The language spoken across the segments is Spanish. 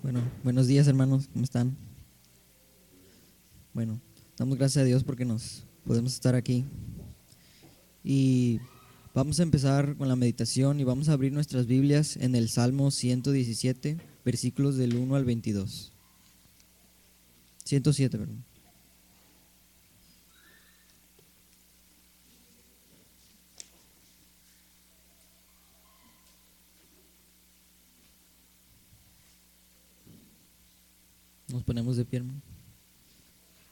Bueno, buenos días hermanos, ¿cómo están? Bueno, damos gracias a Dios porque nos podemos estar aquí. Y vamos a empezar con la meditación y vamos a abrir nuestras Biblias en el Salmo 117, versículos del 1 al 22. 107, perdón. Nos ponemos de pie, hermano.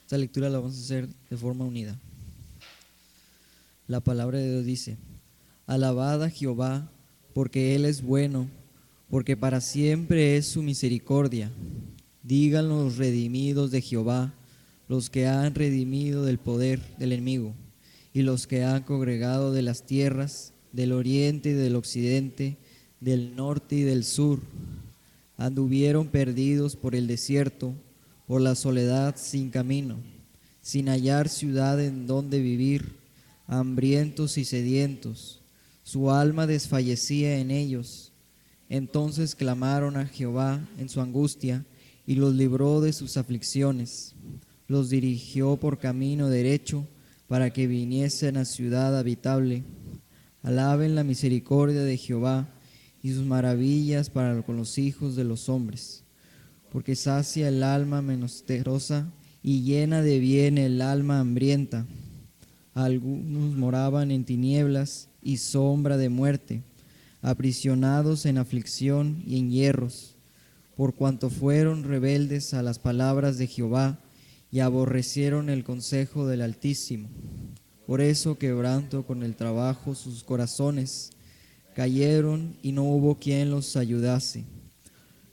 Esta lectura la vamos a hacer de forma unida. La palabra de Dios dice: Alabad a Jehová, porque Él es bueno, porque para siempre es su misericordia. Digan los redimidos de Jehová, los que han redimido del poder del enemigo, y los que han congregado de las tierras, del oriente y del occidente, del norte y del sur. Anduvieron perdidos por el desierto, por la soledad sin camino, sin hallar ciudad en donde vivir, hambrientos y sedientos. Su alma desfallecía en ellos. Entonces clamaron a Jehová en su angustia, y los libró de sus aflicciones. Los dirigió por camino derecho, para que viniesen a ciudad habitable. Alaben la misericordia de Jehová, y sus maravillas para con los hijos de los hombres. Porque sacia el alma menesterosa, y llena de bien el alma hambrienta. Algunos moraban en tinieblas y sombra de muerte, aprisionados en aflicción y en hierros, por cuanto fueron rebeldes a las palabras de Jehová y aborrecieron el consejo del Altísimo. Por eso quebrantó con el trabajo sus corazones, cayeron y no hubo quien los ayudase.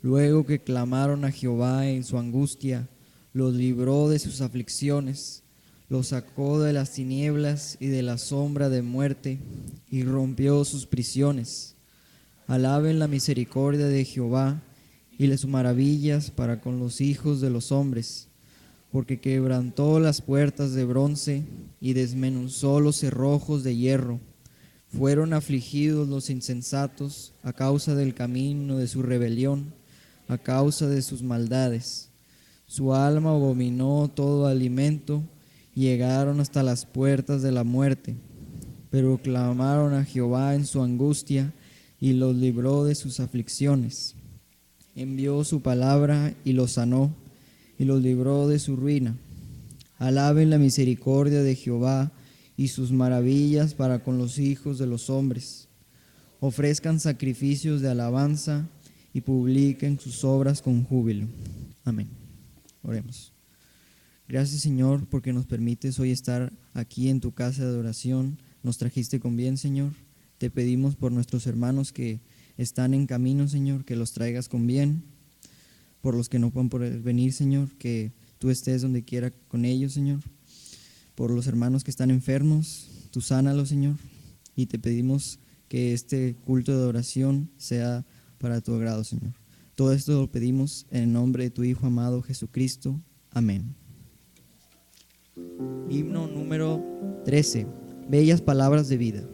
Luego que clamaron a Jehová en su angustia, los libró de sus aflicciones, los sacó de las tinieblas y de la sombra de muerte, y rompió sus prisiones. Alaben la misericordia de Jehová y sus maravillas para con los hijos de los hombres, porque quebrantó las puertas de bronce y desmenuzó los cerrojos de hierro. Fueron afligidos los insensatos a causa del camino de su rebelión, a causa de sus maldades. Su alma abominó todo alimento, llegaron hasta las puertas de la muerte, pero clamaron a Jehová en su angustia y los libró de sus aflicciones. Envió su palabra y los sanó y los libró de su ruina. Alaben la misericordia de Jehová y sus maravillas para con los hijos de los hombres. Ofrezcan sacrificios de alabanza y publiquen sus obras con júbilo. Amén. Oremos. Gracias, Señor, porque nos permites hoy estar aquí en tu casa de adoración. Nos trajiste con bien, Señor. Te pedimos por nuestros hermanos que están en camino, Señor, que los traigas con bien. Por los que no puedan poder venir, Señor, que tú estés donde quiera con ellos, Señor. Por los hermanos que están enfermos, tú sánalos, Señor. Y te pedimos que este culto de adoración sea para tu agrado, Señor. Todo esto lo pedimos en el nombre de tu Hijo amado Jesucristo. Amén. Himno número 13. Bellas palabras de vida.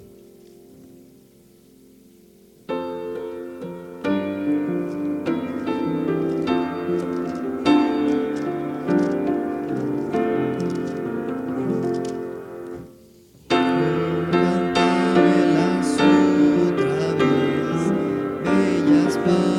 Bellas palabras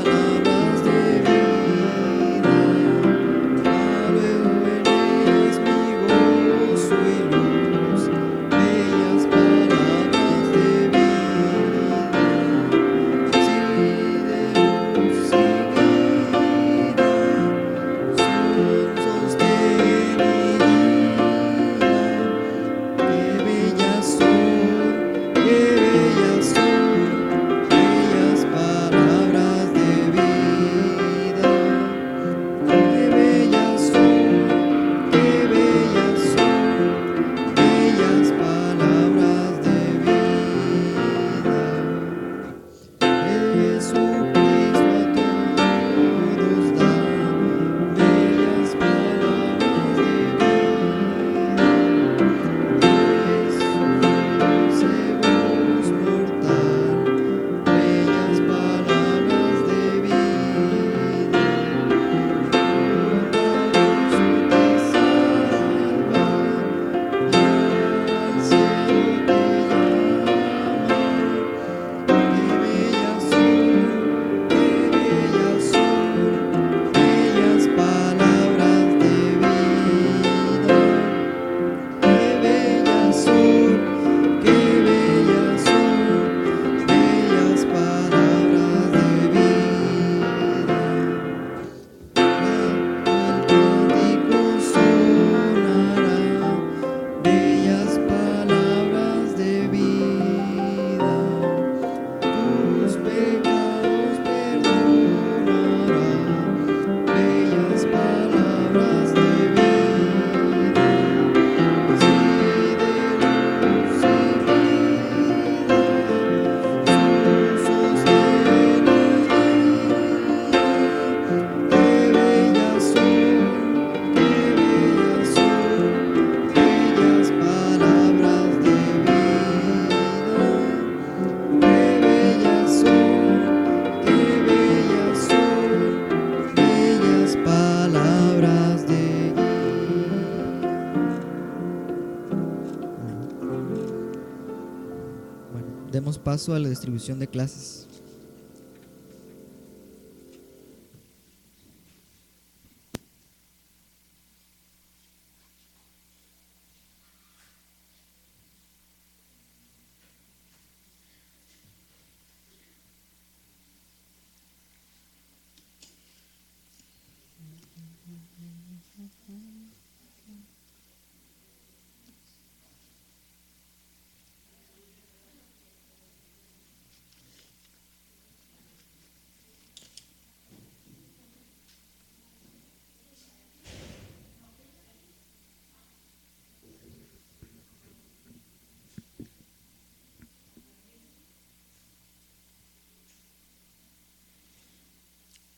paso a la distribución de clases.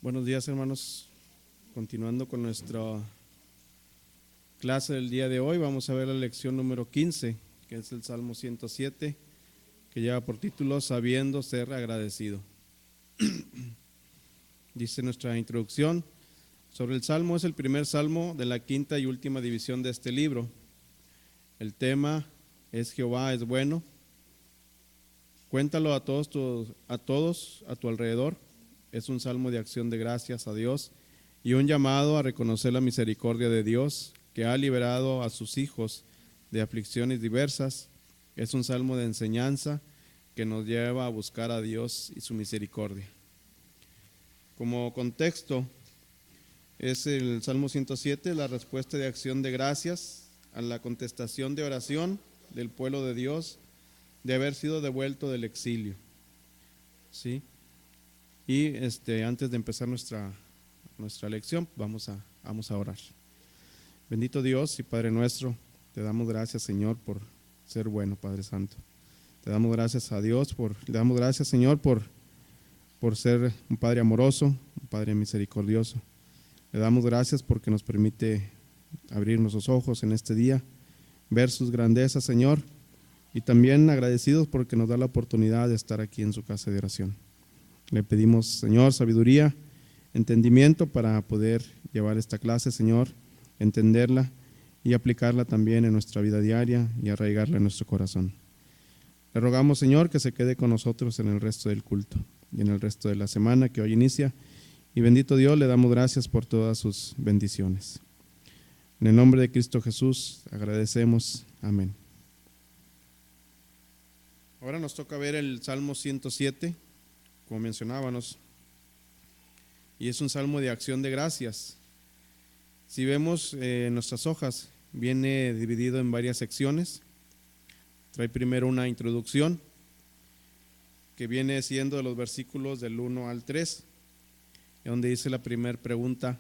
Buenos días, hermanos. Continuando con nuestra clase del día de hoy, vamos a ver la lección número 15, que es el Salmo 107, que lleva por título Sabiendo ser agradecido. Dice nuestra introducción sobre el Salmo: es el primer salmo de la quinta y última división de este libro. El tema es Jehová es bueno. Cuéntalo a todos a tu alrededor. Es un salmo de acción de gracias a Dios y un llamado a reconocer la misericordia de Dios, que ha liberado a sus hijos de aflicciones diversas. Es un salmo de enseñanza que nos lleva a buscar a Dios y su misericordia. Como contexto, es el Salmo 107, la respuesta de acción de gracias a la contestación de oración del pueblo de Dios de haber sido devuelto del exilio. ¿Sí? Y antes de empezar nuestra lección, vamos a orar. Bendito Dios y Padre nuestro, te damos gracias, Señor, por ser bueno, Padre Santo. Te damos gracias a Dios, le damos gracias, Señor, por ser un Padre amoroso, un Padre misericordioso. Le damos gracias porque nos permite abrir nuestros ojos en este día, ver sus grandezas, Señor, y también agradecidos porque nos da la oportunidad de estar aquí en su casa de oración. Le pedimos, Señor, sabiduría, entendimiento para poder llevar esta clase, Señor, entenderla y aplicarla también en nuestra vida diaria y arraigarla en nuestro corazón. Le rogamos, Señor, que se quede con nosotros en el resto del culto y en el resto de la semana que hoy inicia. Y bendito Dios, le damos gracias por todas sus bendiciones. En el nombre de Cristo Jesús agradecemos. Amén. Ahora nos toca ver el Salmo 107. Como mencionábamos, y es un salmo de acción de gracias. Si vemos en nuestras hojas, viene dividido en varias secciones. Trae primero una introducción, que viene siendo de los versículos del 1 al 3, donde dice la primera pregunta: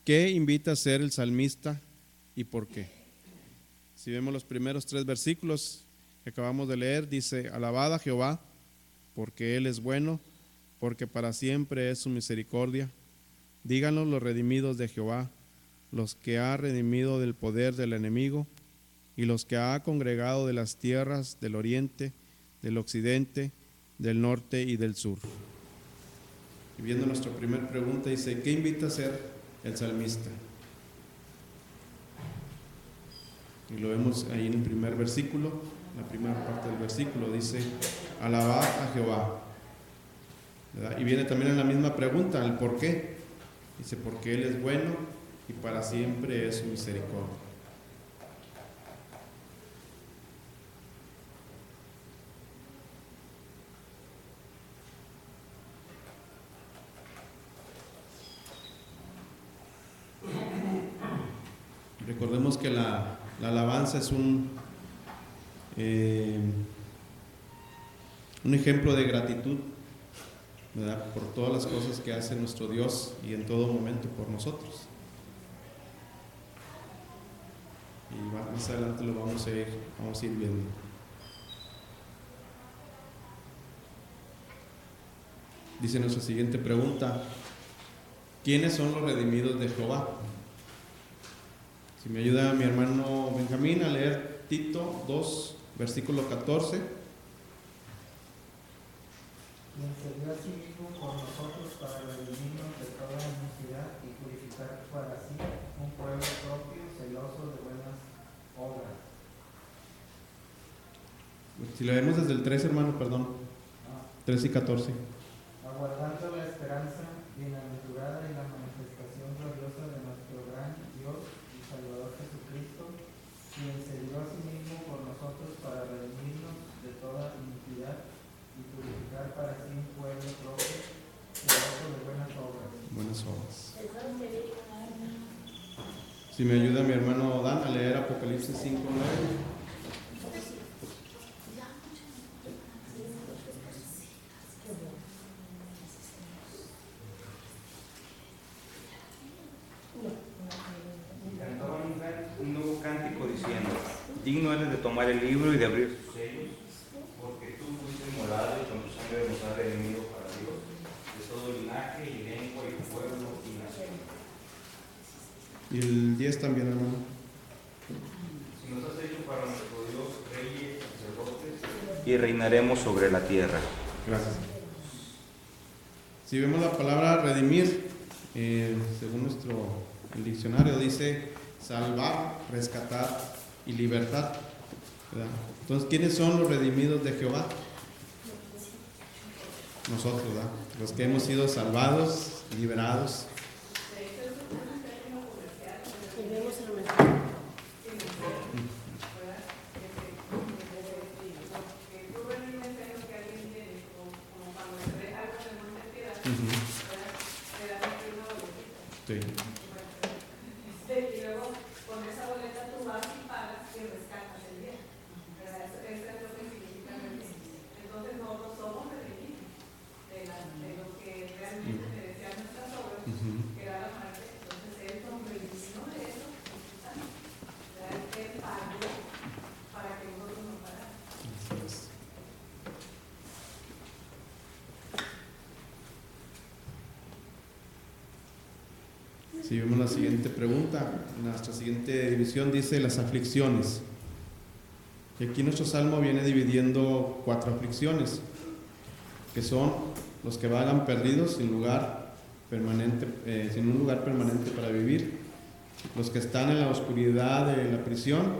¿qué invita a hacer el salmista y por qué? Si vemos los primeros 3 versículos que acabamos de leer, dice: alabad a Jehová, porque Él es bueno, porque para siempre es su misericordia. Díganlo los redimidos de Jehová, los que ha redimido del poder del enemigo, y los que ha congregado de las tierras del oriente, del occidente, del norte y del sur. Y viendo nuestra primera pregunta, dice: ¿qué invita a hacer el salmista? Y lo vemos ahí en el primer versículo, la primera parte del versículo, dice: alabad a Jehová. ¿Verdad? Y viene también en la misma pregunta, el por qué. Dice: porque Él es bueno y para siempre es su misericordia. Recordemos que la alabanza es un ejemplo de gratitud, ¿verdad?, por todas las cosas que hace nuestro Dios y en todo momento por nosotros. Y más adelante lo vamos a ir viendo. Dice nuestra siguiente pregunta: ¿quiénes son los redimidos de Jehová? Si me ayuda mi hermano Benjamín a leer Tito 2, versículo 14. Quien se dio a sí mismo por nosotros para redimirnos de toda iniquidad y purificar para sí un pueblo propio, celoso de buenas obras. Si lo vemos desde el 3, hermano, perdón. 3 y 14. Aguardando la esperanza bienaventurada y la manifestación gloriosa de nuestro gran Dios y Salvador Jesucristo, quien se dio a sí mismo por nosotros para redimirnos de toda iniquidad y purificar para sí un pueblo propio, celoso de buenas obras. Buenas obras. Si me ayuda mi hermano Dan a leer Apocalipsis 5:9. Un nuevo cántico diciendo: digno eres de tomar el libro y de abrir sus sellos, porque tú fuiste inmolado y con tu sangre nos has redimido para Dios de todo linaje y lengua y pueblo y nación. Y el 10 también, hermano. Si nos has hecho para nuestro Dios reyes, sacerdotes, y reinaremos sobre la tierra. Gracias. Si vemos la palabra redimir, según el diccionario dice salvar, rescatar y libertad, ¿verdad? Entonces, ¿quiénes son los redimidos de Jehová? Nosotros, ¿verdad? Los que hemos sido salvados, liberados. Sí. Y luego con esa boleta tú vas y pagas y rescatas el bien. Eso es lo que significa redimir. Entonces nosotros somos redimidos de lo que realmente merecían nuestras obras, que era la muerte. Entonces Él nos redimió de eso. Él pagó para que nosotros nos pagáramos. Si vemos la siguiente pregunta, nuestra siguiente división dice las aflicciones. Y aquí nuestro salmo viene dividiendo 4 aflicciones, que son los que vagan perdidos sin un lugar permanente para vivir, los que están en la oscuridad de la prisión,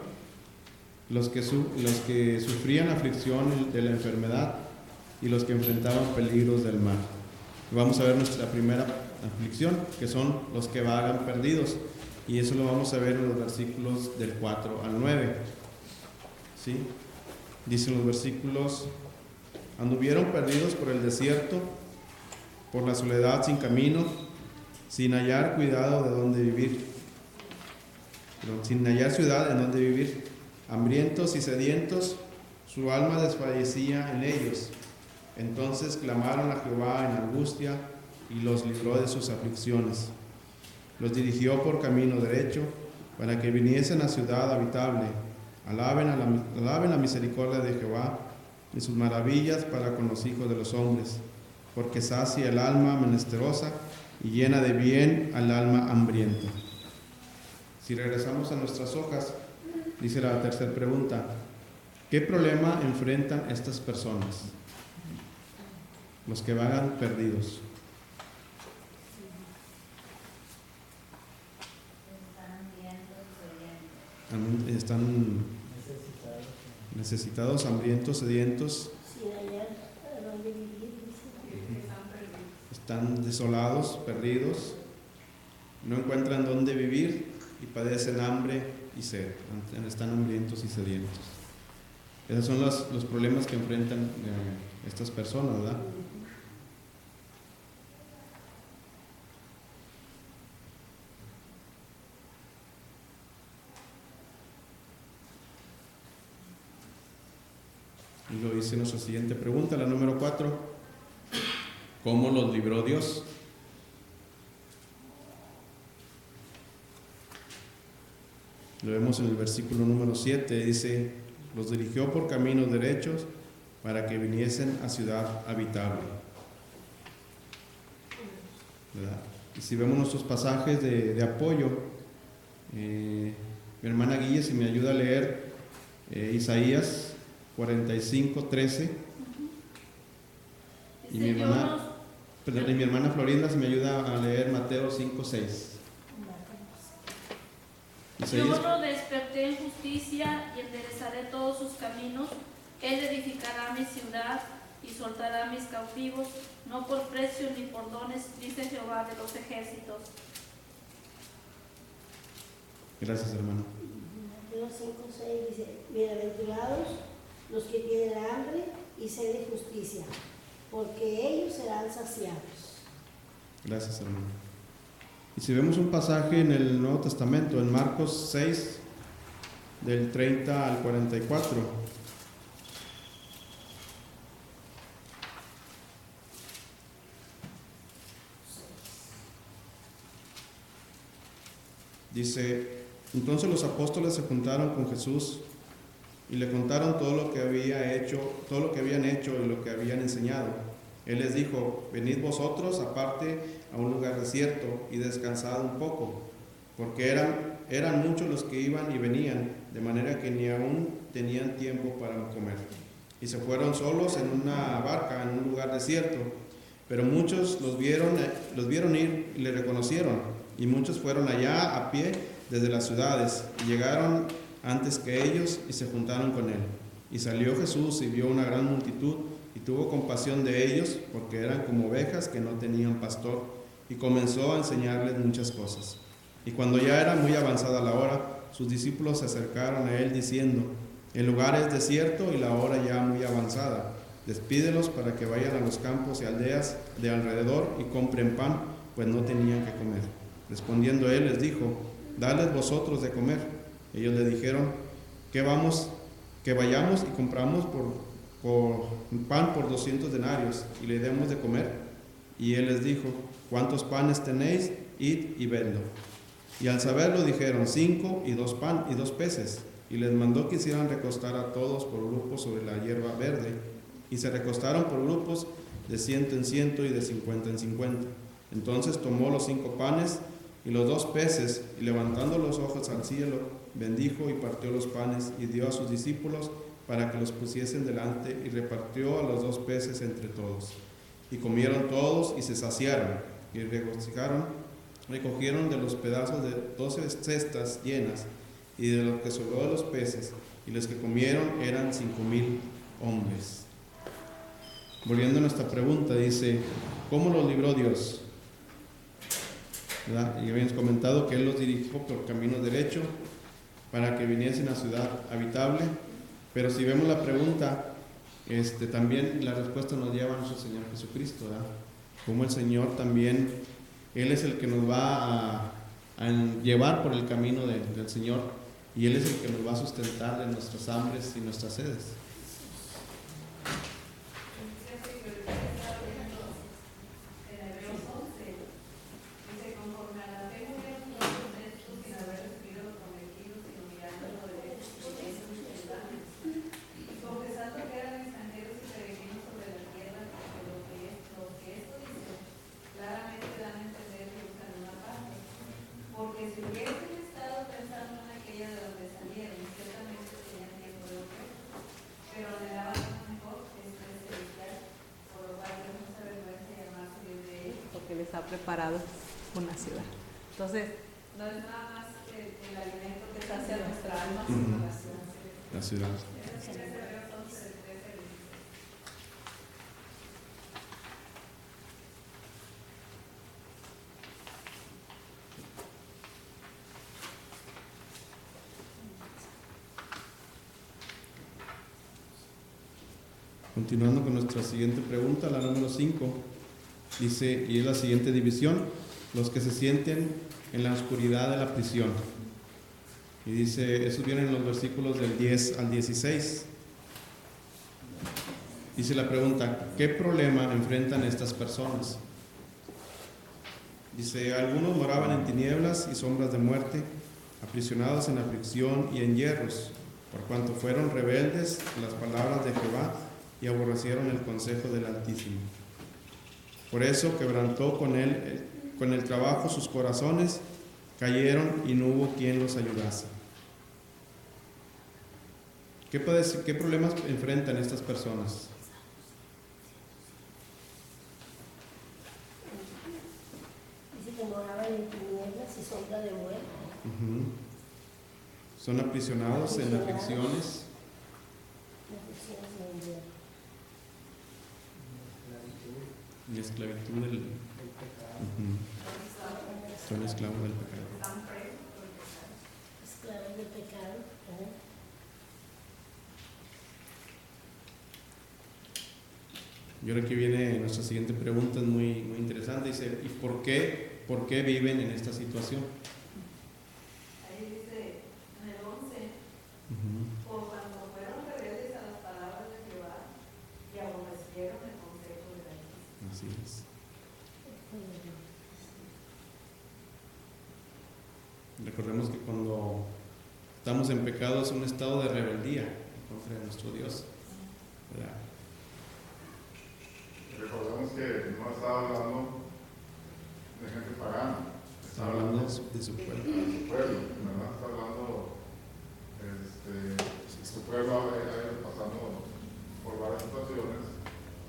los que sufrían aflicción de la enfermedad y los que enfrentaban peligros del mar. Vamos a ver nuestra primera aflicción, que son los que vagan perdidos, y eso lo vamos a ver en los versículos del 4 al 9. ¿Sí? Dicen los versículos: anduvieron perdidos por el desierto, por la soledad sin camino, sin hallar cuidado de dónde vivir, sin hallar ciudad en donde vivir, hambrientos y sedientos, su alma desfallecía en ellos. Entonces clamaron a Jehová en angustia y los libró de sus aflicciones. Los dirigió por camino derecho para que viniesen a ciudad habitable. Alaben la misericordia de Jehová y sus maravillas para con los hijos de los hombres, porque sacia el alma menesterosa y llena de bien al alma hambrienta. Si regresamos a nuestras hojas, dice la tercera pregunta: ¿qué problema enfrentan estas personas? Los que vagan perdidos. Están necesitados, hambrientos, sedientos. Están desolados, perdidos. No encuentran dónde vivir y padecen hambre y sed. Están hambrientos y sedientos. Esos son los problemas que enfrentan estas personas, ¿verdad? Y lo dice nuestra siguiente pregunta, la número 4. ¿Cómo los libró Dios? Lo vemos en el versículo número 7, dice: los dirigió por caminos derechos para que viniesen a ciudad habitable. ¿Verdad? Y si vemos nuestros pasajes de apoyo, mi hermana Guille, si me ayuda a leer Isaías 45:13, y mi hermana Florinda, si me ayuda a leer Mateo 5:6. Yo lo desperté en justicia y enderezaré todos sus caminos. Él edificará mi ciudad y soltará mis cautivos, no por precio ni por dones, dice Jehová de los ejércitos. Gracias, hermano. Mateo 5:6 dice: bienaventurados los que tienen hambre y sed de justicia, porque ellos serán saciados. Gracias, hermano. Y si vemos un pasaje en el Nuevo Testamento, en Marcos 6, del 30 al 44, dice: entonces los apóstoles se juntaron con Jesús y le contaron todo lo que había hecho, todo lo que habían hecho y lo que habían enseñado. Él les dijo: venid vosotros aparte a un lugar desierto y descansad un poco, porque eran muchos los que iban y venían, de manera que ni aún tenían tiempo para comer. Y se fueron solos en una barca en un lugar desierto, pero muchos los vieron ir y le reconocieron, y muchos fueron allá a pie desde las ciudades, y llegaron antes que ellos y se juntaron con él. Y salió Jesús y vio una gran multitud, y tuvo compasión de ellos, porque eran como ovejas que no tenían pastor, y comenzó a enseñarles muchas cosas. Y cuando ya era muy avanzada la hora, sus discípulos se acercaron a él diciendo: el lugar es desierto y la hora ya muy avanzada. Despídelos para que vayan a los campos y aldeas de alrededor y compren pan, pues no tenían que comer. Respondiendo él les dijo: dadles vosotros de comer. Ellos le dijeron: que vayamos y compramos por pan por 200 denarios y le demos de comer. Y él les dijo: ¿cuántos panes tenéis? Id y vedlo. Y al saberlo dijeron: 5 y 2 pan y 2 peces. Y les mandó que hicieran recostar a todos por grupos sobre la hierba verde. Y se recostaron por grupos de 100 en 100 y de 50 en 50. Entonces tomó los 5 panes y los 2 peces, y levantando los ojos al cielo, bendijo y partió los panes y dio a sus discípulos para que los pusiesen delante, y repartió a los 2 peces entre todos. Y comieron todos y se saciaron y recogieron de los pedazos de 12 cestas llenas, y de lo que sobró de los peces, y los que comieron eran 5,000 hombres. Volviendo a nuestra pregunta, dice: ¿cómo los libró Dios? ¿Verdad? Y habíamos comentado que Él los dirigió por camino derecho para que viniesen a ciudad habitable. Pero si vemos la pregunta, también la respuesta nos lleva a nuestro Señor Jesucristo, ¿verdad? Como el Señor también, Él es el que nos va a llevar por el camino del Señor, y Él es el que nos va a sustentar de nuestras hambres y nuestras sedes. Ha preparado una ciudad. Entonces, no es nada más el alimento que sacia nuestra alma, sino la ciudad. La ciudad. Continuando con nuestra siguiente pregunta, la número 5. Dice, y es la siguiente división: los que se sienten en la oscuridad de la prisión. Y dice, eso viene en los versículos del 10 al 16. Dice la pregunta: ¿qué problema enfrentan estas personas? Dice, algunos moraban en tinieblas y sombras de muerte, aprisionados en aflicción y en hierros, por cuanto fueron rebeldes a las palabras de Jehová y aborrecieron el consejo del Altísimo. Por eso quebrantó con el trabajo sus corazones, cayeron y no hubo quien los ayudase. ¿Qué problemas enfrentan estas personas? Dice que moraban en tinieblas y sombra de muerte. Son aprisionados en aflicciones. gobierno. Y esclavitud del... El pecado. Ujú. Son esclavos del pecado. Esclavos del pecado. Y ahora aquí viene nuestra siguiente pregunta, es muy interesante. Dice, ¿y por qué viven en esta situación? Ahí dice en el 11, Ujú. por cuando fueron rebeldes a las palabras de Jehová y aborrecieron el consejo de la Iglesia. Así es. Recordemos que cuando estamos en pecado es un estado de rebeldía en contra de nuestro Dios, ¿verdad? Recordemos que no estaba hablando de gente pagana, Está hablando de su pueblo. de su pueblo, ¿verdad? Está hablando, su pueblo ha ido pasando por varias situaciones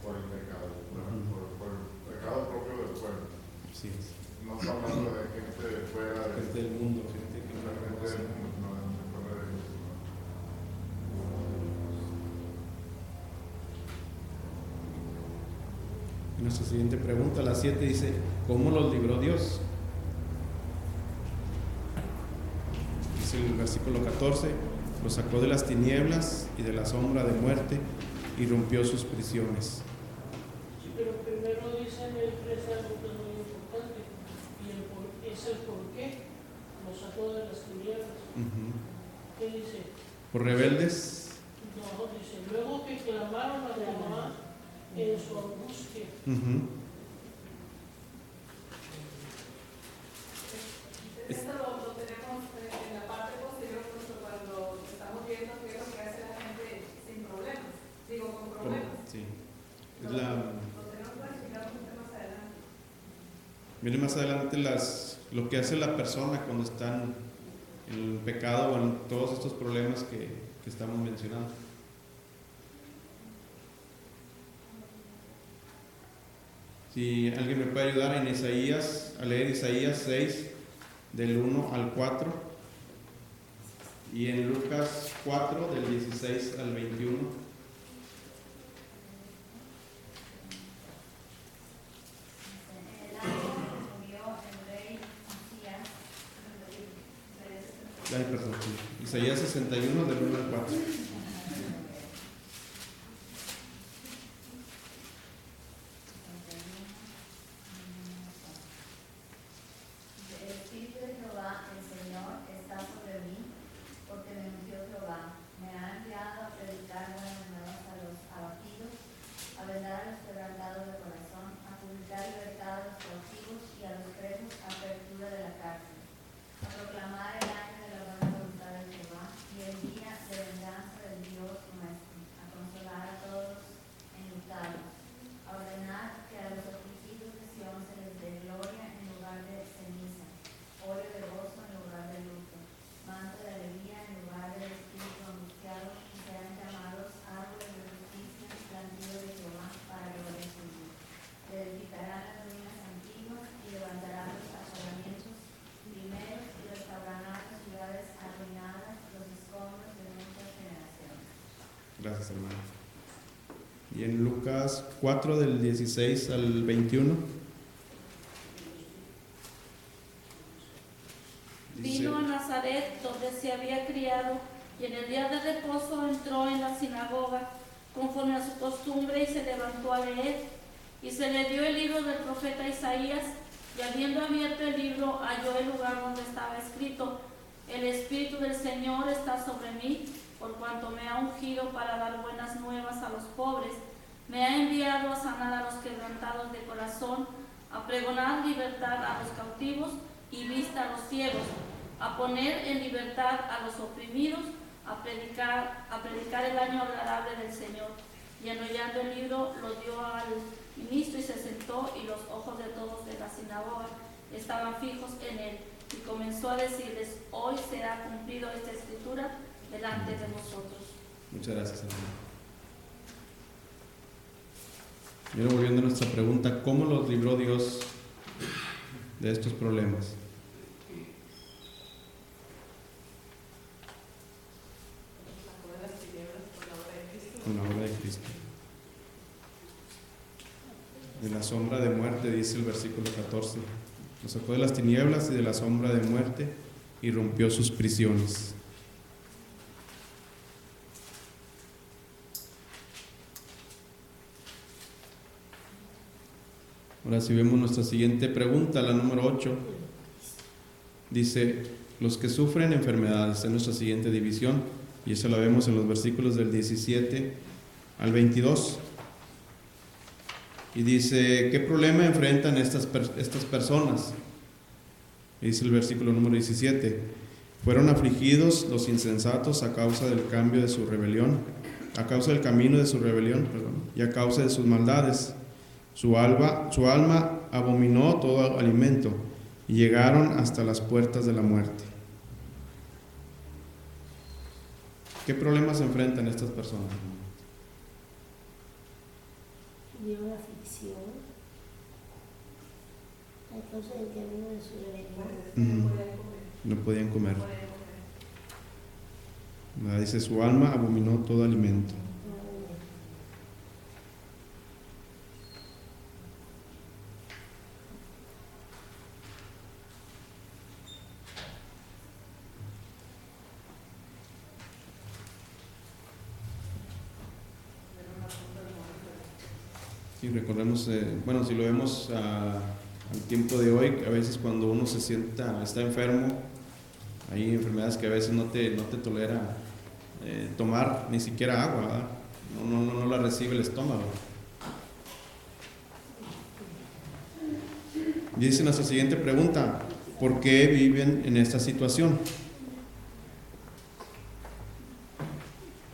por el pecado, ¿verdad? Por el pecado propio del pueblo. Así es. No está hablando de gente fuera de Gente del mundo, gente que no la gente reconoce. del mundo, no, de fuera de Dios, ¿no? Y nuestra siguiente pregunta, la 7, dice, ¿cómo los libró Dios? Dice el versículo 14, los sacó de las tinieblas y de la sombra de muerte y rompió sus prisiones. Sí, pero primero dice en el 13 algo que es muy importante, y es el por qué nos sacó de las tinieblas. Ujú. ¿Qué dice? Por rebeldes. No, dice, luego que clamaron a Jehová en su angustia. Ujú. Esto lo tenemos en la parte posterior, justo cuando estamos viendo qué es lo que hace la gente sin problemas, digo con problemas. Sí. Es Lo la, tenemos para explicar un poquito más adelante. viene más adelante lo que hace la persona cuando está en el pecado o en todos estos problemas que estamos mencionando. Si alguien me puede ayudar en Isaías, a leer Isaías 6, del 1 al 4, y en Lucas 4, del 16 al 21. En el año que murió el rey Usías, Ay, perdón, sí. Isaías 61, del 1 al 4. el Espíritu de Jehová, el Señor, está sobre mí, porque me ungió Jehová. Me ha enviado a predicar buenas nuevas a los abatidos, a vendar a los quebrantados de corazón, a publicar libertad a los cautivos y a los presos apertura de la cárcel, a proclamar el año de la buena voluntad de Jehová y el día de venganza del Dios nuestro, a consolar a todos enlutados, a ordenar que a los afligidos de Sión se les dé gloria en lugar de ceniza, óleo de gozo en lugar de luto, manto de alegría en lugar del espíritu angustiado, y sean llamados árboles de justicia, plantío de Jehová para gloria suya. Edificarán las ruinas antiguas y levantarán los asolamientos primeros y restaurarán las ciudades arruinadas, los escombros de muchas generaciones. Gracias, hermano. Y en Lucas 4, del 16 al 21. Dice, Vino a Nazaret, donde se había criado, y en el día de reposo entró en la sinagoga, conforme a su costumbre, y se levantó a leer. Y se le dio el libro del profeta Isaías, y habiendo abierto el libro, halló el lugar donde estaba escrito: El Espíritu del Señor está sobre mí, por cuanto me ha ungido para dar buenas nuevas a los pobres. Me ha enviado a sanar a los quebrantados de corazón, a pregonar libertad a los cautivos y vista a los ciegos, a poner en libertad a los oprimidos, a predicar el año agradable del Señor. Y enrollando el libro lo dio al ministro y se sentó, y los ojos de todos de la sinagoga estaban fijos en él. Y comenzó a decirles: hoy será cumplido esta escritura delante de vosotros. muchas gracias, hermano. Y ahora volviendo a nuestra pregunta, ¿cómo los libró Dios de estos problemas? Sacó de las tinieblas por la obra de Cristo. con la obra de Cristo. De la sombra de muerte, dice el versículo 14. Nos sacó de las tinieblas y de la sombra de muerte y rompió sus prisiones. Ahora si vemos nuestra siguiente pregunta, la número 8, dice, los que sufren enfermedades, es nuestra siguiente división, y eso la vemos en los versículos del 17 al 22. Y dice, ¿qué problema enfrentan estas personas? Y dice el versículo número 17, fueron afligidos los insensatos a causa del cambio de su rebelión, a causa del camino de su rebelión, y a causa de sus maldades. Su alma abominó todo alimento y llegaron hasta las puertas de la muerte. ¿Qué problemas enfrentan estas personas? Tuvieron aflicción a causa del camino de su rebelión. No podían comer. Dice, su alma abominó todo alimento. Y recordemos, bueno, si lo vemos al tiempo de hoy, a veces cuando uno está enfermo, hay enfermedades que a veces no te tolera tomar ni siquiera agua, ¿verdad? No la recibe el estómago. Dice nuestra siguiente pregunta, ¿por qué viven en esta situación?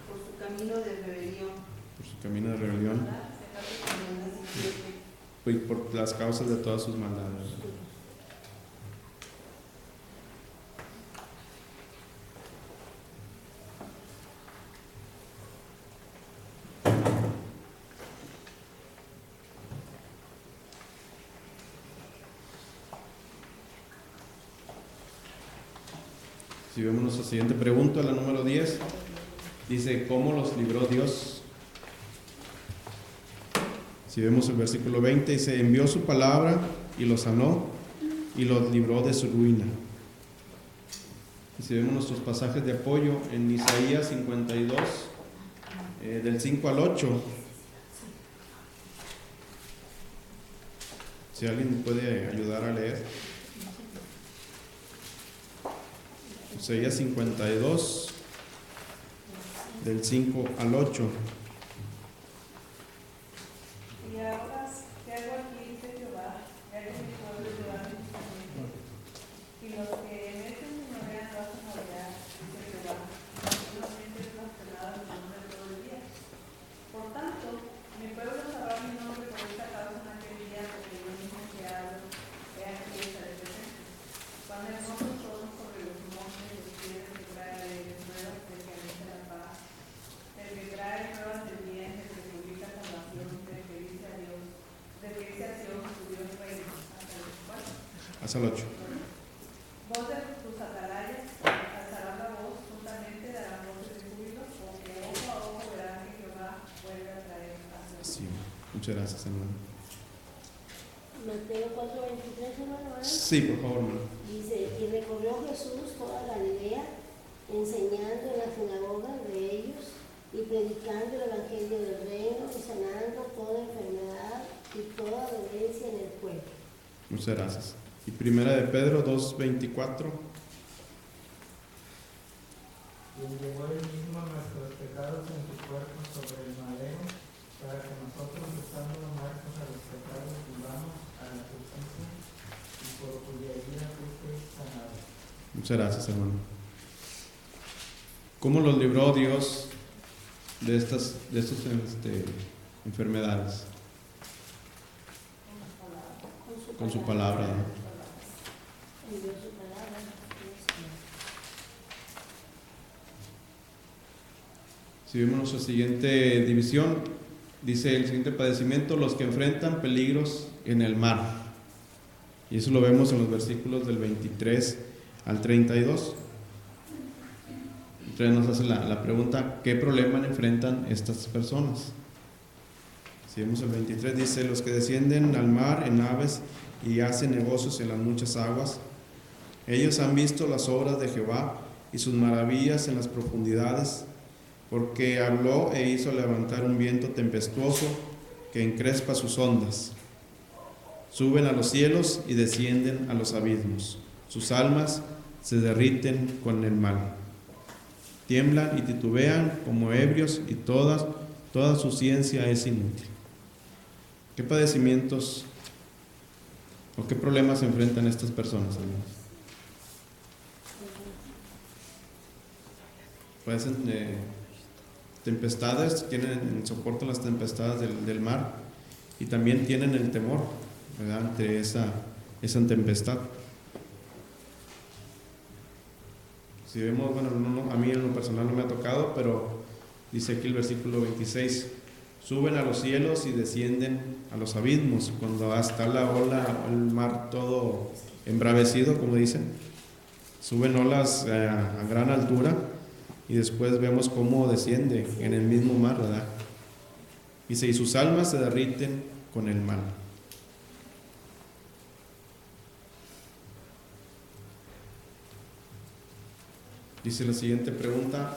Por su camino de rebelión. Por su camino de rebelión. Y por las causas de todas sus maldades. Si vemos nuestra siguiente pregunta, la número 10, dice, ¿cómo los libró Dios? Si vemos el versículo 20, dice, envió su palabra y los sanó y los libró de su ruina. Y si vemos nuestros pasajes de apoyo en Isaías 52, del 5 al 8, si alguien puede ayudar a leer. Isaías 52, del 5 al 8. Y ahora, ¿qué hago aquí? Dice Jehová, eres mi pueblo, Jehová mi pensamiento. Y los que en este señorean vas a saborear, dice Jehová, solamente es blasfemado mi nombre todo el día. Por tanto, mi pueblo sabrá mi nombre por esta causa en aquel día, porque yo mismo que hablo, he aquí estaré presente. Cuán hermosos todos sobre los montes los pies que trae alegres nuevas, el que anuncia la paz, el que trae nuevas del bien, el que publica salvación, el que dice a Dios, del que dice a Dios, tu Dios reina, hasta el 4. Hasta el 8. Voz de tus atalayas, alzarán la voz, juntamente darán voces de júbilo, porque ojo a ojo verán que Jehová vuelve a traer paz. Sí, muchas gracias, hermano. Mateo 4:23, hermano. Sí, por favor, hermano. Dice, y recorrió Jesús toda Galilea, enseñando en las sinagogas de ellos y predicando el evangelio del reino y sanando toda enfermedad y toda dolencia en el pueblo. Muchas gracias. Y primera de Pedro 2:24. Quien llevó él mismo nuestros pecados en su cuerpo sobre el madero, para que nosotros, estando muertos a los pecados, vivamos a la justicia, y por cuya herida fuisteis sanados. Muchas gracias, hermano. ¿Cómo los libró Dios de estas enfermedades? Con su palabra, ¿no? Envió su palabra. Si vemos nuestra siguiente división, dice el siguiente padecimiento, los que enfrentan peligros en el mar. Y eso lo vemos en los versículos del 23 al 32. 23 nos hace la pregunta, ¿qué problema enfrentan estas personas? Si vemos el 23, dice, los que descienden al mar en naves y hacen negocios en las muchas aguas, ellos han visto las obras de Jehová y sus maravillas en las profundidades, porque habló e hizo levantar un viento tempestuoso que encrespa sus ondas. Suben a los cielos y descienden a los abismos. Sus almas se derriten con el mal. Tiemblan y titubean como ebrios y toda su ciencia es inútil. ¿Qué padecimientos o qué problemas enfrentan estas personas, amigos? Padecen tempestades, soportan las tempestades del mar y también tienen el temor, ¿verdad?, ante esa tempestad. Si vemos, bueno, a mí en lo personal no me ha tocado, pero dice aquí el versículo 26, suben a los cielos y descienden a los abismos, cuando está la ola, el mar todo embravecido, como dicen, suben olas a gran altura y después vemos cómo desciende en el mismo mar, ¿verdad? Dice, y sus almas se derriten con el mal. Dice la siguiente pregunta,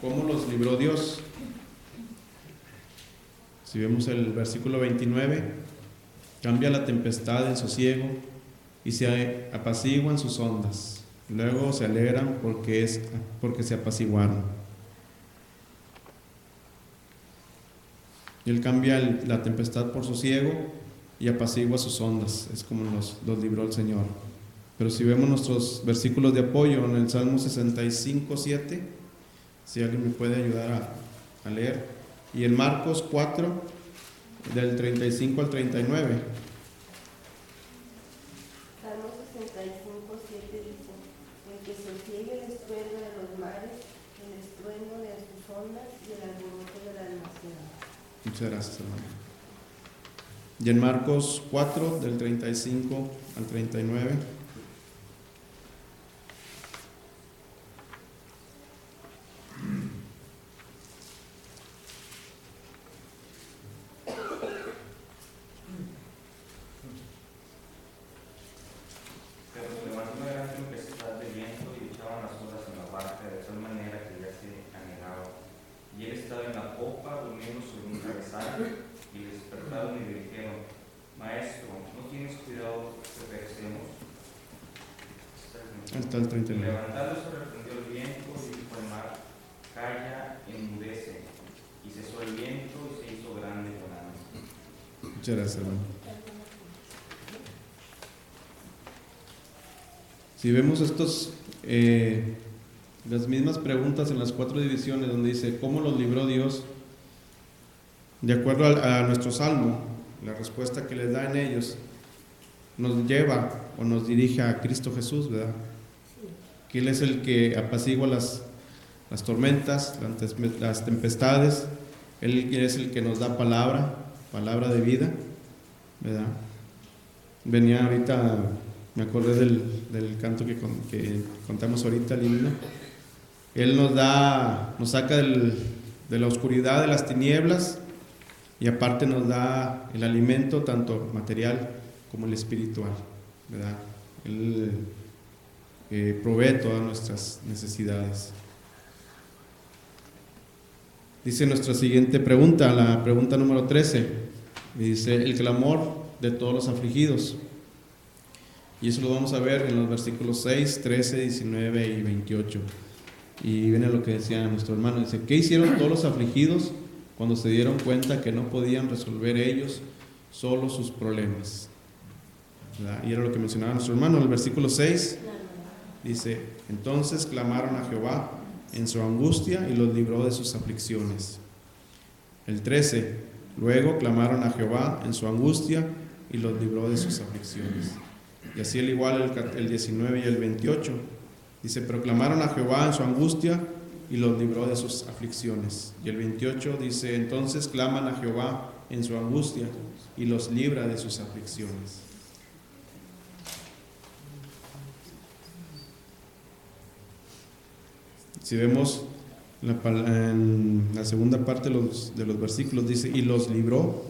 ¿cómo los libró Dios? Si vemos el versículo 29, cambia la tempestad en sosiego y se apaciguan sus ondas. Luego se alegran porque se apaciguaron. Y Él cambia la tempestad por sosiego y apacigua sus ondas. Es como los libró el Señor. Pero si vemos nuestros versículos de apoyo en el Salmo 65:7, si alguien me puede ayudar a leer, y en Marcos 4, del 35 al 39. Salmo 65:7 dice, el que sosiegue el estruendo de los mares, el estruendo de sus ondas y el alboroto de las naciones. Muchas gracias, hermano. Y en Marcos 4, del 35 al 39. Hasta el 39. Levantándose reprendió el viento y dijo al mar, calla, enmudece. Y cesó el viento y se hizo grande bonanza. Muchas gracias, hermano. Si vemos las mismas preguntas en las 4 divisiones, donde dice, ¿cómo los libró Dios? De acuerdo a nuestro salmo, la respuesta que les da en ellos nos lleva o nos dirige a Cristo Jesús, ¿verdad? Que Él es el que apacigua las tormentas, las tempestades. Él es el que nos da palabra de vida, ¿verdad? Venía ahorita, me acordé del canto que contamos ahorita, el himno. Él nos saca de la oscuridad, de las tinieblas, y aparte nos da el alimento tanto material como el espiritual, ¿verdad? Él provee todas nuestras necesidades. Dice nuestra siguiente pregunta, la pregunta número 13, dice, el clamor de todos los afligidos. Y eso lo vamos a ver en los versículos 6, 13, 19 y 28. Y viene lo que decía nuestro hermano, dice, ¿qué hicieron todos los afligidos cuando se dieron cuenta que no podían resolver ellos solo sus problemas? ¿Verdad? Y era lo que mencionaba nuestro hermano, el versículo 6 dice, entonces clamaron a Jehová en su angustia y los libró de sus aflicciones. El 13, luego clamaron a Jehová en su angustia y los libró de sus aflicciones. Y así al igual el 19 y el 28, dice, pero clamaron a Jehová en su angustia y los libró de sus aflicciones. Y el 28 dice, entonces claman a Jehová en su angustia y los libra de sus aflicciones. Si vemos En la segunda parte de los versículos dice, y los libró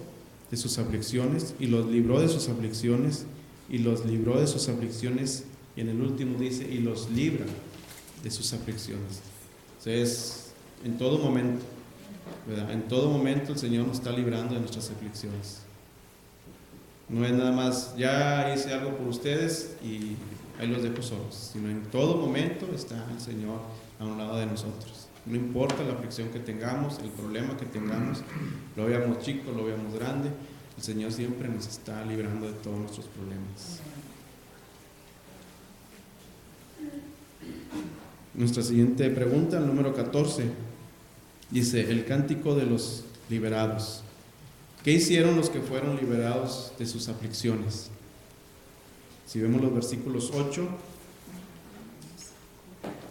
de sus aflicciones, y los libró de sus aflicciones, y los libró de sus aflicciones, y en el último dice, y los libra de sus aflicciones. O sea, es en todo momento, ¿verdad? En todo momento el Señor nos está librando de nuestras aflicciones. No es nada más, ya hice algo por ustedes y ahí los dejo solos, sino en todo momento está el Señor a un lado de nosotros. No importa la aflicción que tengamos, el problema que tengamos, lo veamos chico, lo veamos grande, el Señor siempre nos está librando de todos nuestros problemas. Nuestra siguiente pregunta, el número 14, dice, el cántico de los liberados. ¿Qué hicieron los que fueron liberados de sus aflicciones? Si vemos los versículos 8,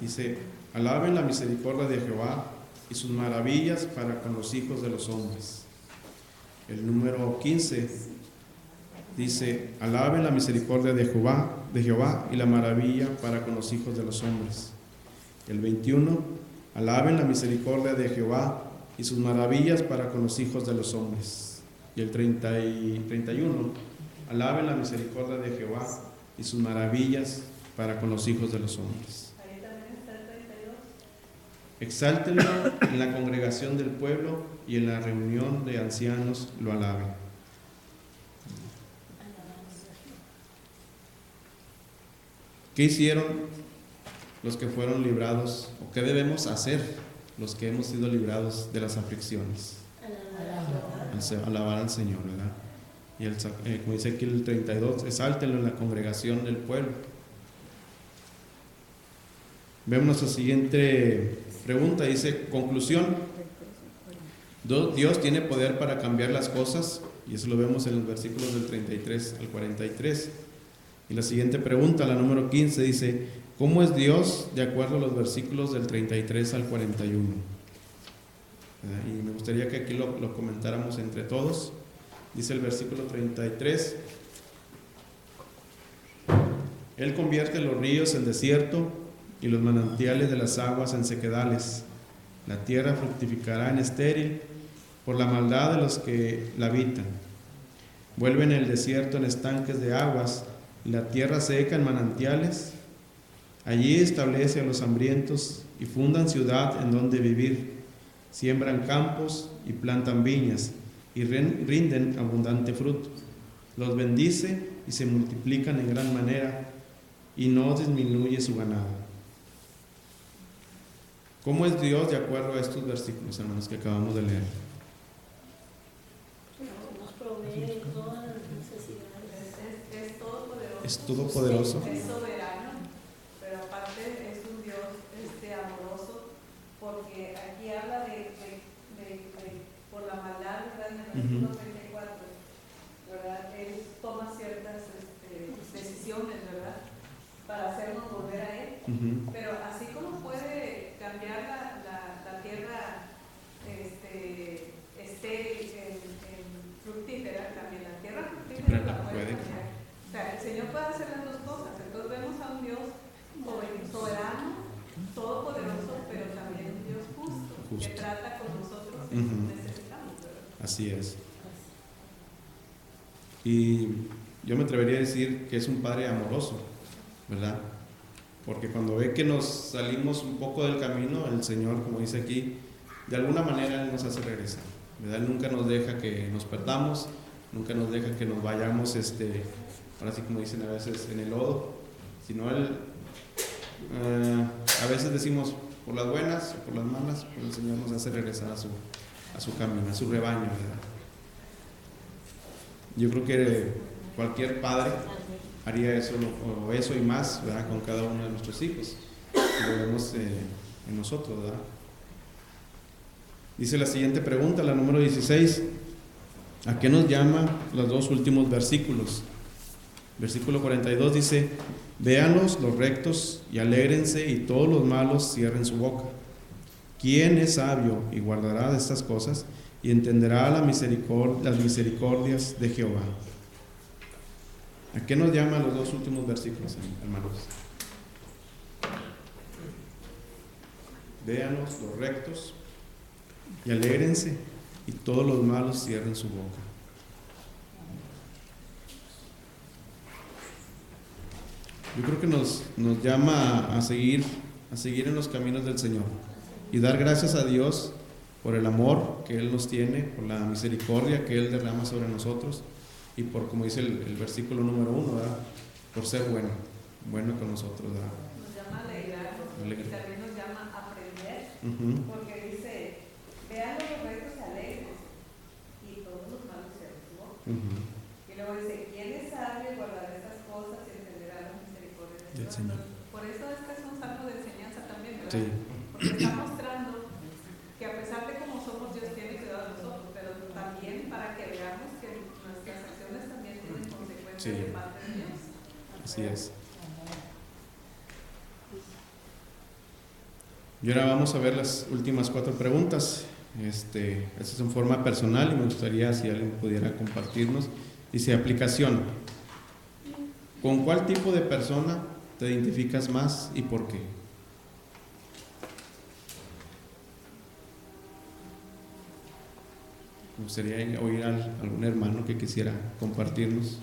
dice, alaben la misericordia de Jehová y sus maravillas para con los hijos de los hombres. El número 15 dice, alaben la misericordia de Jehová y la maravilla para con los hijos de los hombres. El 21, alaben la misericordia de Jehová y sus maravillas para con los hijos de los hombres. Y el 31, alaben la misericordia de Jehová y sus maravillas para con los hijos de los hombres. Ahí también está el 32. Exáltenlo en la congregación del pueblo y en la reunión de ancianos lo alaben. ¿Qué hicieron los que fueron librados? ¿O qué debemos hacer los que hemos sido librados de las aflicciones? Alabar al Señor, ¿verdad? Y como dice aquí el 32, exáltenlo en la congregación del pueblo. Vemos nuestra siguiente pregunta, dice, conclusión. Dios tiene poder para cambiar las cosas, y eso lo vemos en los versículos del 33 al 43. Y la siguiente pregunta, la número 15, dice, ¿cómo es Dios de acuerdo a los versículos del 33 al 41? Y me gustaría que aquí lo comentáramos entre todos. Dice el versículo 33, Él convierte los ríos en desierto y los manantiales de las aguas en sequedales. La tierra fructificará en estéril por la maldad de los que la habitan. Vuelven el desierto en estanques de aguas y la tierra seca en manantiales. Allí establece a los hambrientos y fundan ciudad en donde vivir. Siembran campos y plantan viñas y rinden abundante fruto. Los bendice y se multiplican en gran manera y no disminuye su ganado. ¿Cómo es Dios de acuerdo a estos versículos, hermanos, que acabamos de leer? Nos provee todas las necesidades. Es todopoderoso. Es todopoderoso. Es soberano, pero aparte es un Dios amoroso, porque aquí habla de por la maldad, ¿verdad? En el versículo 34, ¿verdad? Él toma ciertas decisiones, ¿verdad? Para hacernos volver a Él. Pero así como puede cambiar la tierra estéril en fructífera, también la tierra fructífera la puede cambiar. O sea, el Señor puede hacer las dos cosas. Entonces vemos a un Dios soberano, todopoderoso, pero también un Dios justo. Que trata con nosotros y necesitamos, ¿verdad? Así es. Y yo me atrevería a decir que es un Padre amoroso, ¿verdad? Porque cuando ve que nos salimos un poco del camino, el Señor, como dice aquí, de alguna manera Él nos hace regresar, ¿verdad? Él nunca nos deja que nos perdamos, nunca nos deja que nos vayamos, ahora sí como dicen a veces, en el lodo, sino Él, a veces decimos por las buenas o por las malas, pero el Señor nos hace regresar a su camino, a su rebaño, ¿verdad? Yo creo que cualquier padre haría eso, o eso y más, ¿verdad? Con cada uno de nuestros hijos, y lo vemos en nosotros, ¿verdad? Dice la siguiente pregunta, la número 16, ¿a qué nos llama los dos últimos versículos? Versículo 42 dice, véanlos los rectos y alégrense, y todos los malos cierren su boca. ¿Quién es sabio y guardará de estas cosas y entenderá las misericordias de Jehová? ¿A qué nos llaman los dos últimos versículos, hermanos? véanlos los rectos y alégrense, y todos los malos cierren su boca. Yo creo que nos llama a seguir en los caminos del Señor y dar gracias a Dios por el amor que Él nos tiene, por la misericordia que Él derrama sobre nosotros y por, como dice el versículo número 1, ¿verdad?, por ser bueno con nosotros, ¿verdad? Nos llama a alegrarnos y también nos llama a aprender, porque dice, vean los rectos alegres y todos los malos se resbocan. Y luego dice, ¿quién es sabio y guardará estas cosas y entenderá la misericordia de Dios? Por eso es que es un salmo de enseñanza también, ¿verdad? Sí. Porque está mostrando que a pesar de cómo somos, Dios tiene cuidado de nosotros, pero también para que veamos que nuestras acciones también tienen consecuencias de parte de Dios. Así es. Y ahora vamos a ver las últimas 4 preguntas. Esta es en forma personal y me gustaría si alguien pudiera compartirnos. Dice, aplicación. ¿Con cuál tipo de persona te identificas más y por qué? Me gustaría oír a algún hermano que quisiera compartirnos.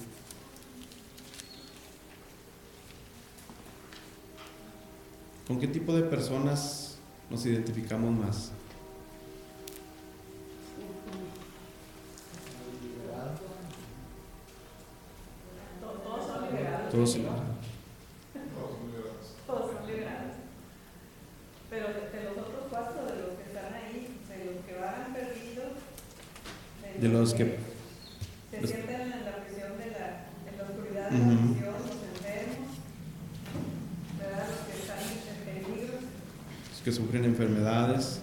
¿Con qué tipo de personas nos identificamos más? Todos son liberados. Todos son liberados. Todos son liberados. Pero de los otros 4, de los que están ahí, de los que van perdidos, De los que se sienten en la prisión en la oscuridad de la prisión, los enfermos, ¿verdad? Los que están en peligro. Los que sufren enfermedades.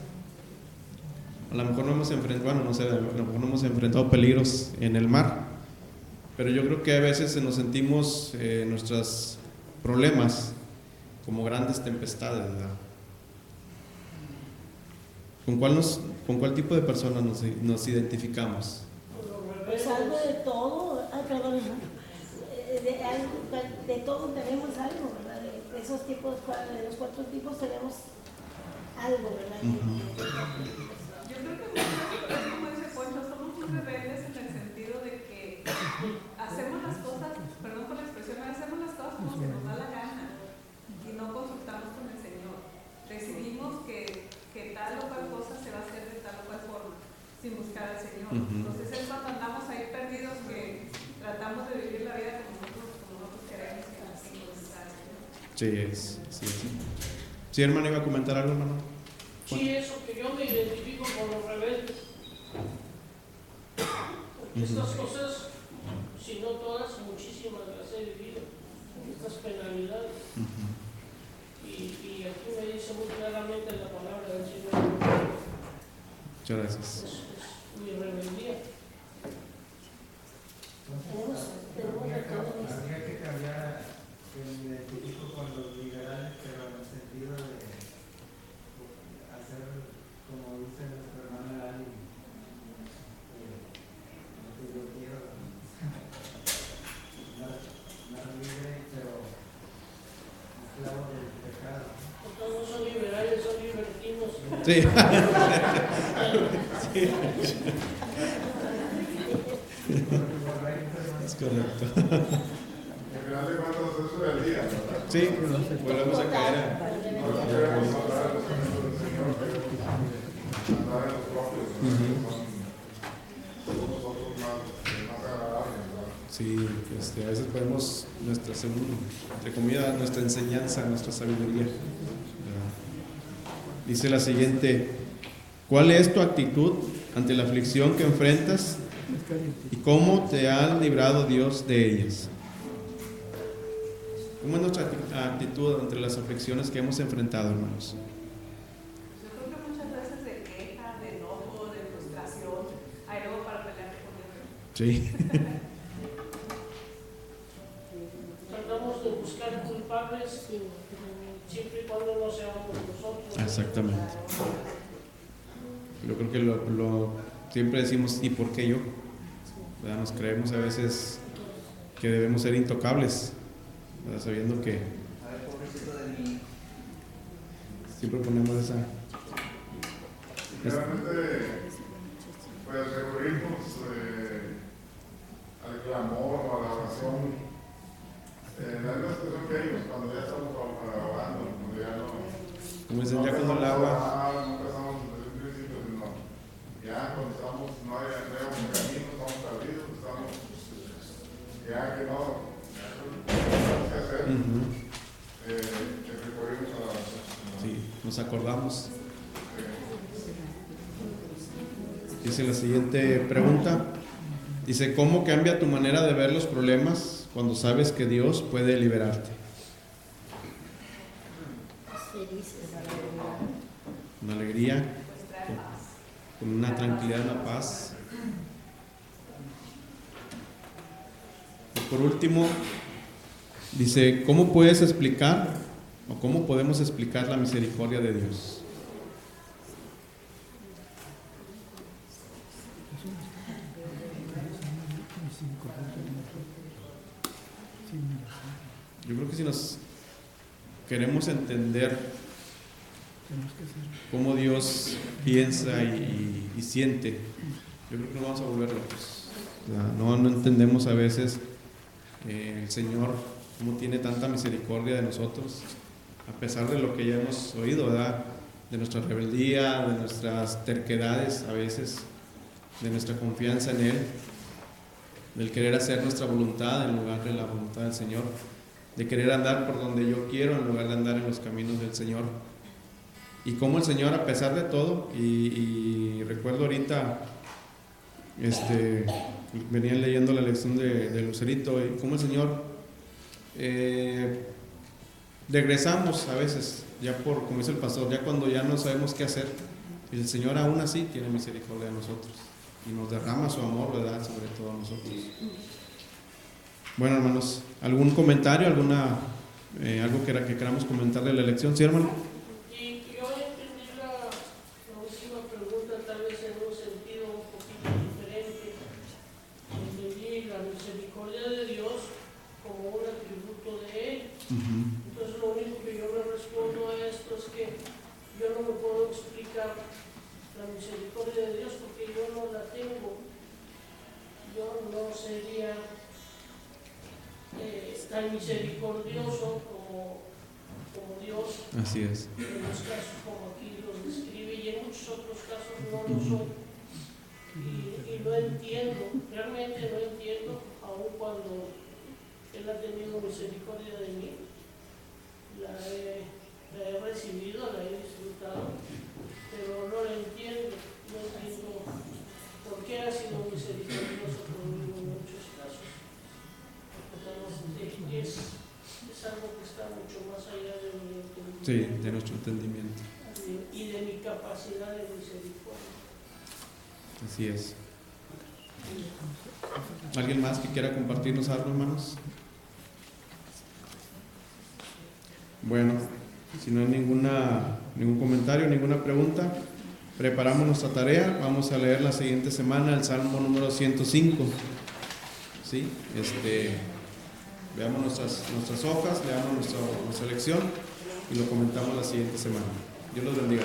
A lo mejor no hemos enfrentado, bueno, no sé, a lo mejor no hemos enfrentado peligros en el mar, pero yo creo que a veces nos sentimos nuestros problemas como grandes tempestades, ¿verdad? ¿Con cuál tipo de personas nos identificamos? Pues algo de todo, de todo tenemos algo, ¿verdad? De esos tipos, de los 4 tipos tenemos algo, ¿verdad? Yo creo que es como dice Poncho, somos muy rebeldes en el sentido de que hacemos las cosas, perdón por la expresión, hacemos las cosas como se nos da la gana y no consultamos con el Señor. Decidimos que tal o cual cosa se va a hacer de tal o cual forma, sin buscar al Señor. Entonces es cuando andamos ahí perdidos que tratamos de vivir la vida como nosotros queremos que así nos está el Señor. Sí, es. Sí, hermano, ¿iba a comentar algo, hermano? Sí, eso, que yo me identifico con los rebeldes. Porque estas cosas, si no todas, muchísimas las he vivido, estas penalidades. Y aquí me dice muy claramente la palabra del Señor. Muchas gracias. Es mi rebeldía. Habría que cambiar el identifico con los liberales, pero en el sentido de hacer, como dice nuestra hermana Lali, lo que yo quiero, no libre, pero esclavo del pecado. Porque no son liberales, son libertinos. Sí. Es correcto. Al final de cuentas eso es el día, ¿verdad? Sí, volvemos a caer. No queremos matar a los caminos del Señor, queremos andar en los propios, son nosotros más agradables, ¿verdad? Sí, a veces ponemos entre comillas, nuestra enseñanza, nuestra sabiduría. Dice la siguiente: ¿cuál es tu actitud ante la aflicción que enfrentas y cómo te ha librado Dios de ellas? ¿Cómo es nuestra actitud ante las aflicciones que hemos enfrentado, hermanos? Yo creo que muchas veces de queja, de enojo, de frustración, hay algo para pelear con Dios. Sí. Tratamos de buscar culpables siempre y cuando no seamos nosotros. Exactamente. Yo creo que siempre decimos, ¿y por qué yo? ¿Verdad? Nos creemos a veces que debemos ser intocables, ¿verdad? Sabiendo que siempre ponemos esa Realmente, pues recurrimos al clamor o a la oración. La misma situación que ellos, cuando ya estamos orando, cuando ya no. Como dicen, ya cuando el agua. No empezamos desde un principio, sino ya cuando estamos, no hay un camino, estamos perdidos, estamos. Ya que no tenemos que hacer. Recurrimos a la oración. Sí, nos acordamos. Dice la siguiente pregunta. Dice, ¿cómo cambia tu manera de ver los problemas cuando sabes que Dios puede liberarte? Una alegría, con una tranquilidad, una paz. Y por último, dice, ¿cómo puedes explicar o cómo podemos explicar la misericordia de Dios? Yo creo que si nos queremos entender cómo Dios piensa y siente, yo creo que nos vamos a volver locos. O sea, no entendemos a veces el Señor cómo tiene tanta misericordia de nosotros, a pesar de lo que ya hemos oído, ¿verdad? De nuestra rebeldía, de nuestras terquedades a veces, de nuestra confianza en Él, del querer hacer nuestra voluntad en lugar de la voluntad del Señor, de querer andar por donde yo quiero en lugar de andar en los caminos del Señor. Y cómo el Señor, a pesar de todo, y recuerdo ahorita, venía leyendo la lección de Lucerito, y cómo el Señor, regresamos a veces, ya como dice el pastor, ya cuando ya no sabemos qué hacer, y el Señor aún así tiene misericordia de nosotros, y nos derrama su amor, ¿verdad?, sobre todo a nosotros. Bueno, hermanos, ¿algún comentario, algo que queramos comentar de la lección? ¿Sí, hermano? Y yo entendí la última pregunta tal vez en un sentido un poquito diferente. Entendí la misericordia de Dios como un atributo de Él. Entonces lo único que yo me respondo a esto es que yo no me puedo explicar la misericordia de Dios porque yo no la tengo. Yo no sería tan misericordioso como Dios. Así es. En los casos como aquí los describe y en muchos otros casos no lo soy. Y no entiendo, realmente no entiendo, aun cuando Él ha tenido misericordia de mí. La he recibido, la he disfrutado, pero no la entiendo, no entiendo por qué ha sido misericordioso conmigo en muchos casos. Es algo que está mucho más allá de mi entendimiento. Sí, de nuestro entendimiento. Y de mi capacidad de misericordia. Así es. ¿Alguien más que quiera compartirnos algo, hermanos? Bueno, si no hay ningún comentario, ninguna pregunta, preparamos nuestra tarea. Vamos a leer la siguiente semana el Salmo número 105. ¿Sí? Veamos nuestras hojas, leamos nuestra lección y lo comentamos la siguiente semana. Dios los bendiga.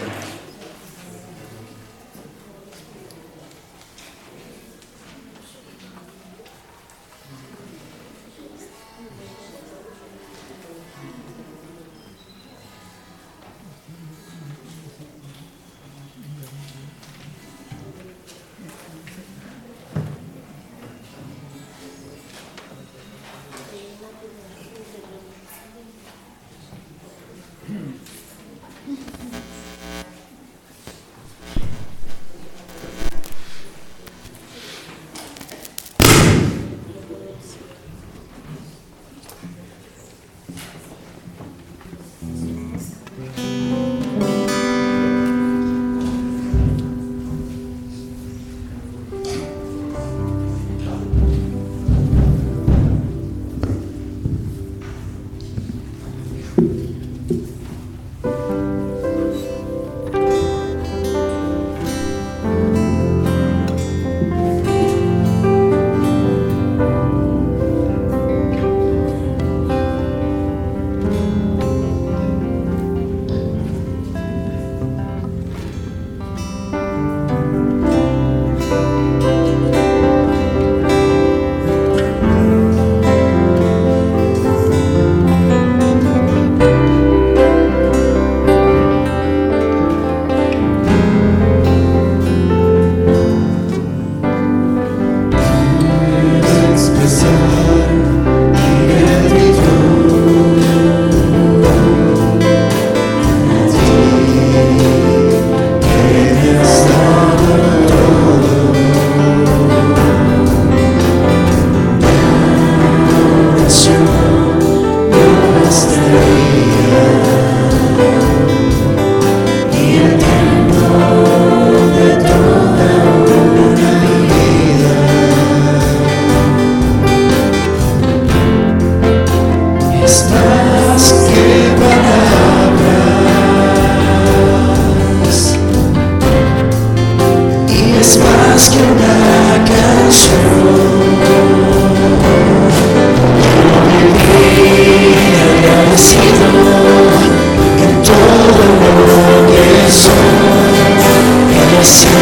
It's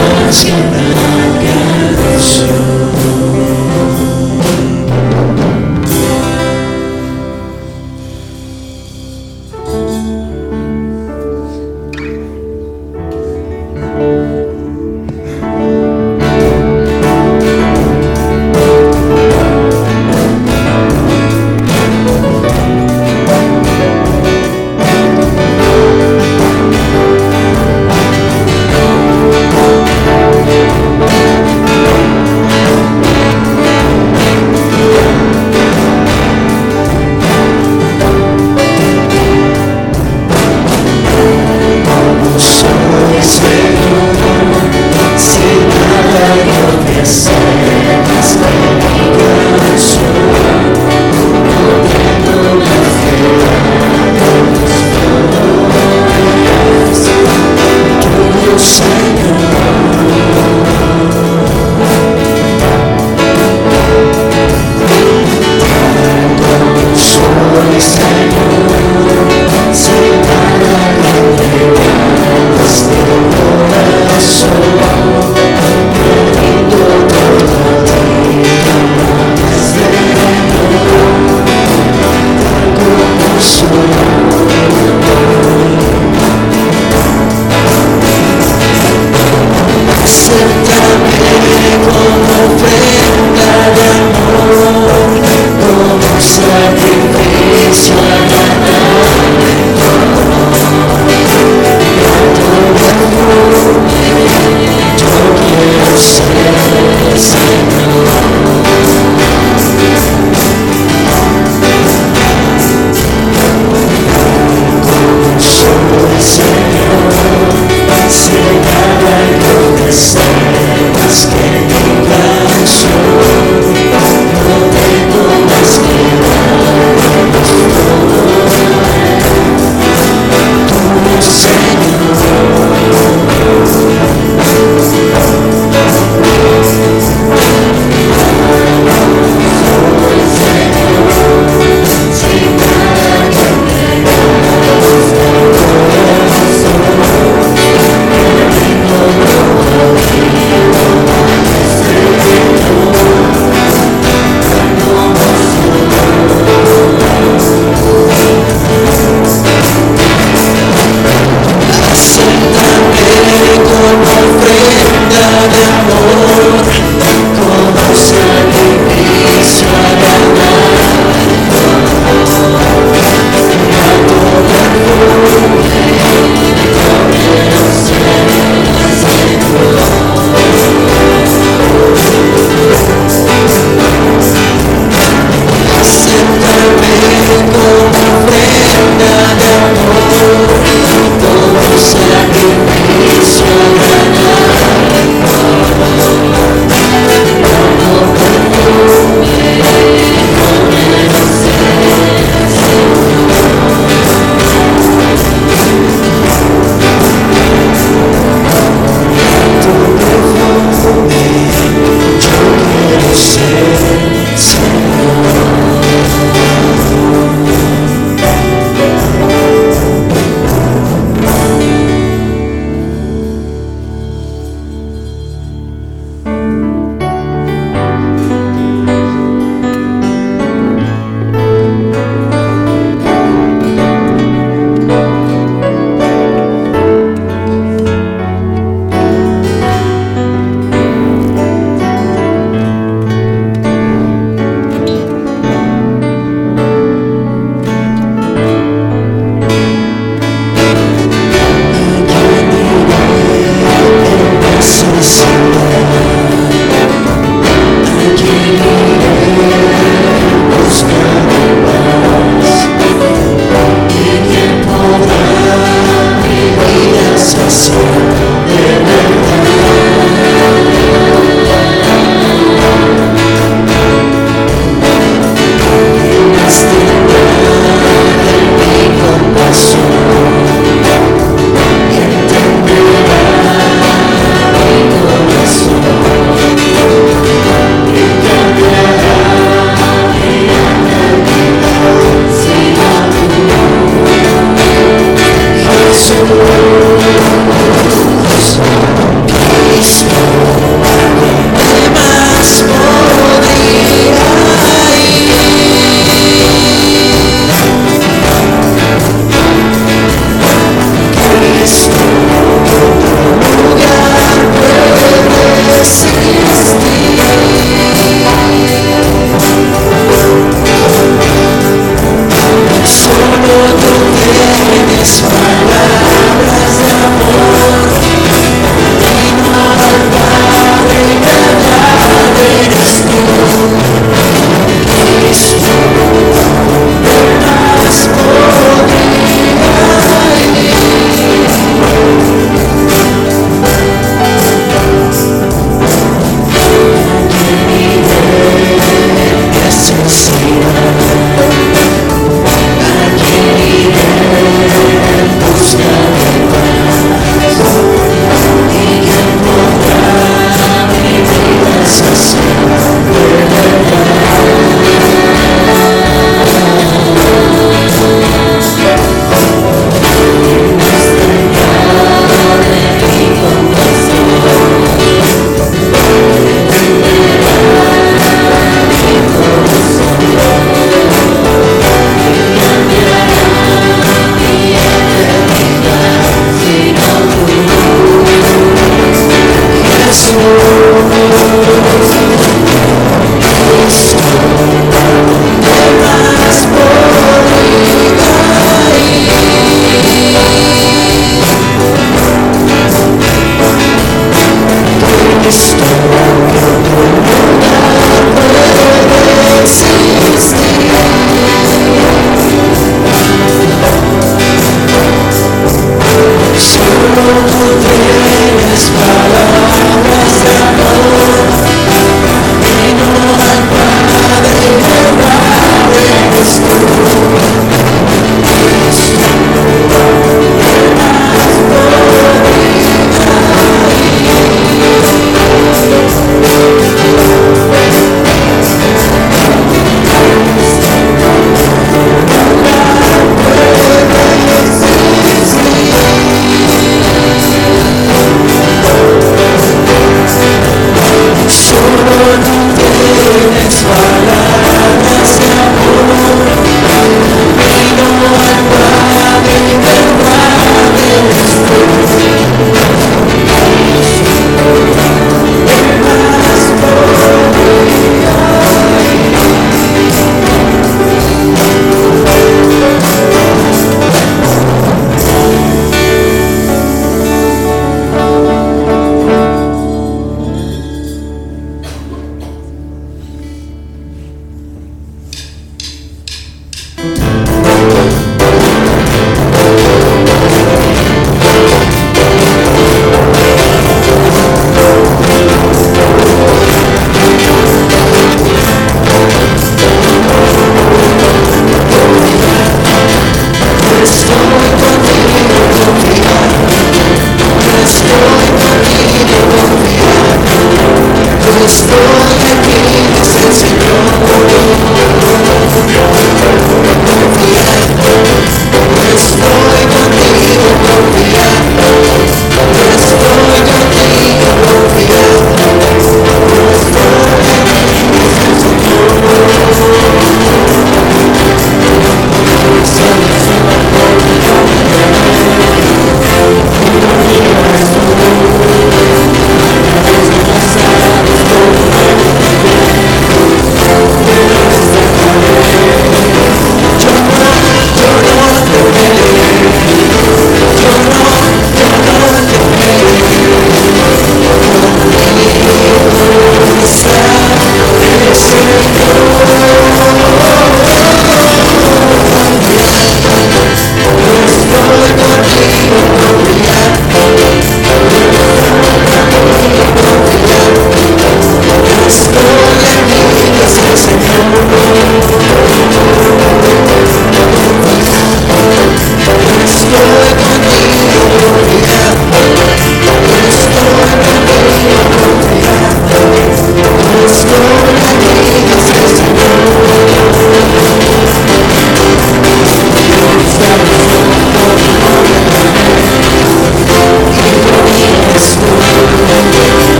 más que una canción.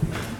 Amén.